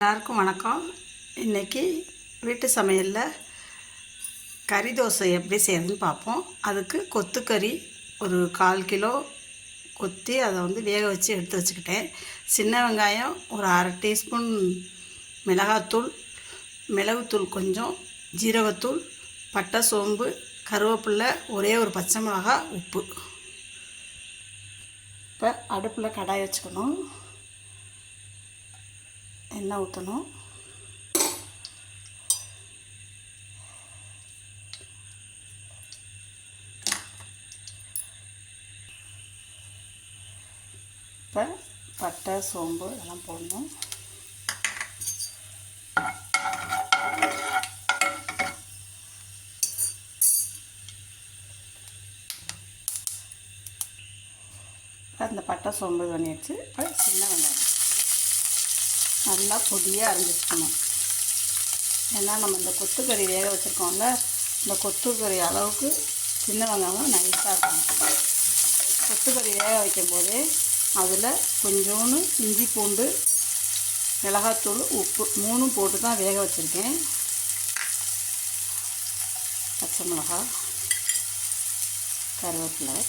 எல்லாருக்கும் வணக்கம். இன்றைக்கி வீட்டு சமையலில் கறி தோசை எப்படி செய்யறதுன்னு பார்ப்போம். அதுக்கு கொத்துக்கறி ஒரு 1/4 கிலோ கொத்தி அதை வேக வச்சு எடுத்து வச்சுக்கிட்டேன். சின்ன வெங்காயம் ஒரு அரை டீஸ்பூன், மிளகாத்தூள், மிளகுத்தூள் கொஞ்சம், ஜீரகத்தூள், பட்டை, சோம்பு, கருவேப்பிலை, ஒரே ஒரு பச்சை மிளகாய், உப்பு. இப்போ அடுப்பில் கடாய் வச்சுக்கணும். எண்ணெய் ஊற்றணும். இப்போ பட்டை, சோம்பு எல்லாம் போடணும். அந்த பட்டை சோம்பு பண்ணிடுச்சு. இப்போ சின்ன வெங்காயம் நல்லா பொடியாக அரைஞ்சிக்கணும். ஏன்னா நம்ம இந்த கொத்துக்கறி வேக வச்சுருக்கோம்ல, இந்த கொத்துக்கறி அளவுக்கு சின்ன வெங்காயம் நைஸாக இருக்கணும். கொத்துக்கறி வேக வைக்கும்போதே அதில் கொஞ்சோண்டு இஞ்சி, பூண்டு, மிளகாத்தூள், உப்பு 3 போட்டு தான் வேக வச்சுருக்கேன். பச்சை மிளகாய், கருவேப்பிலை,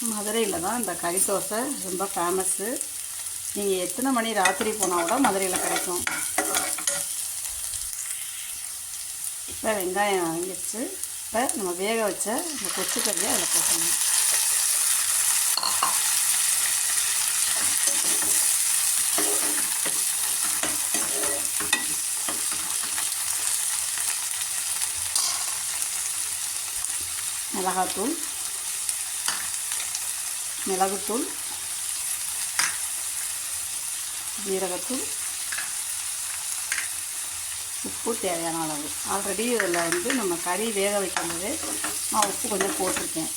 மதுரையில் தான் இந்த கறி தோசை ரொம்ப ஃபேமஸ்ஸு. நீங்கள் எத்தனை மணி ராத்திரி போனால் கூட மதுரையில் கிடைக்கும். இப்போ வெங்காயம் வாங்கிடுச்சு. இப்போ நம்ம வேக வச்ச இந்த கொத்துக்கறியை அதில் போட்டணும். மிளகாத்தூள், மிளகுத்தூள், ஜீரகத்தூள், உப்பு தேவையான அளவு. ஆல்ரெடி இதில் நம்ம கறி வேக வைக்கும்போது நான் உப்பு கொஞ்சம் போட்டிருக்கேன்.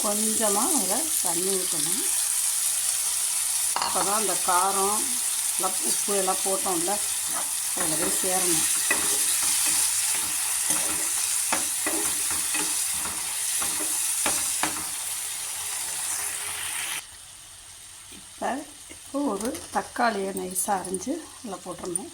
கொஞ்சமாக அதில் தண்ணி ஊற்றணும். அப்போ தான் அந்த காரம் எல்லாம் உப்பு எல்லாம் போட்டோம்ல அதில் போய் சேரணும். இப்போ ஒரு தக்காளியை நைஸாக அரைஞ்சி அதில் போட்டுடணும்.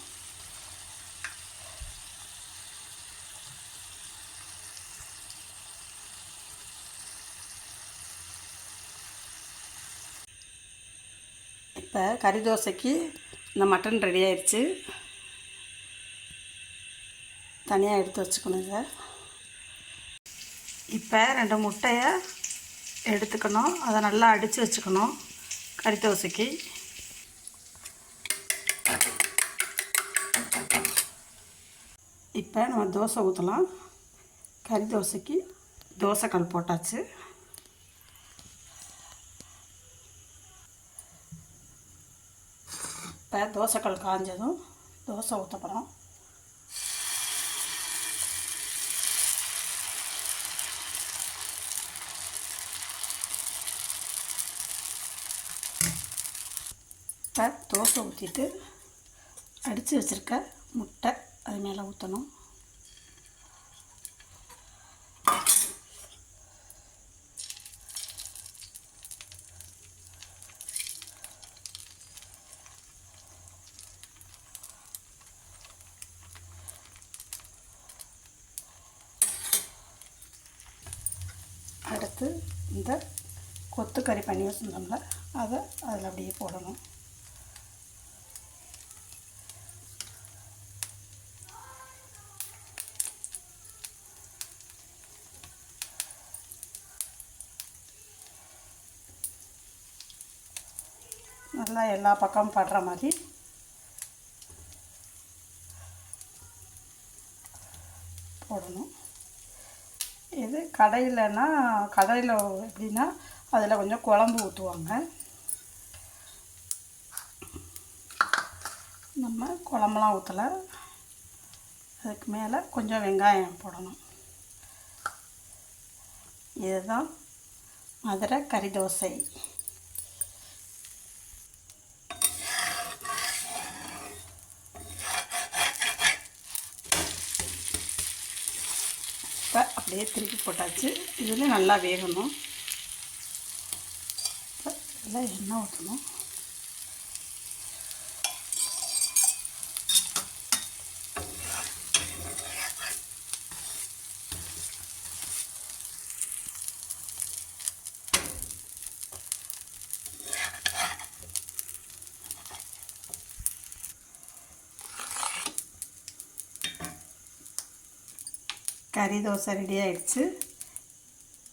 இப்போ கறி தோசைக்கு இந்த மட்டன் ரெடி ஆயிடுச்சு. தனியாக எடுத்து வச்சுக்கணும். இதை இப்போ 2 முட்டையை எடுத்துக்கணும். அதை நல்லா அடித்து வச்சுக்கணும் கறி தோசைக்கு. இப்போ நம்ம தோசை ஊற்றலாம். கறி தோசைக்கு தோசைக்கல் போட்டாச்சு. இப்போ தோசைக்கல் காஞ்சதும் தோசை ஊற்ற போகிறோம். இப்போ தோசை ஊற்றிட்டு அடித்து வச்சுருக்க முட்டை அது மேலே ஊற்றணும். அடுத்து இந்த கொத்துக்கறி பண்ணி வச்சுருந்தோம்ல அதை அதில் அப்படியே போடணும். நல்லா எல்லா பக்கமும் படுற மாதிரி போடணும். இது கடையிலனா கடையில் எப்படின்னா அதில் கொஞ்சம் குழம்பு ஊற்றுவாங்க. நம்ம குழம்புலாம் ஊற்றலை. அதுக்கு மேலே கொஞ்சம் வெங்காயம் போடணும். இதுதான் மதுரை கறி தோசை. இப்போ அப்படியே திருப்பி போட்டாச்சு. இதில் நல்லா வேகணும். இப்போ இதில் எண்ணெய் ஊற்றணும். கறி தோசை ரெடி ஆகிடுச்சு.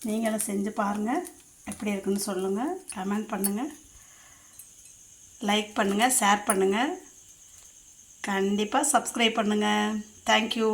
நீங்களும் செஞ்சு பாருங்கள், எப்படி இருக்குன்னு சொல்லுங்கள், கமெண்ட் பண்ணுங்கள், லைக் பண்ணுங்கள், ஷேர் பண்ணுங்கள், கண்டிப்பாக சப்ஸ்கிரைப் பண்ணுங்கள். தேங்க்யூ.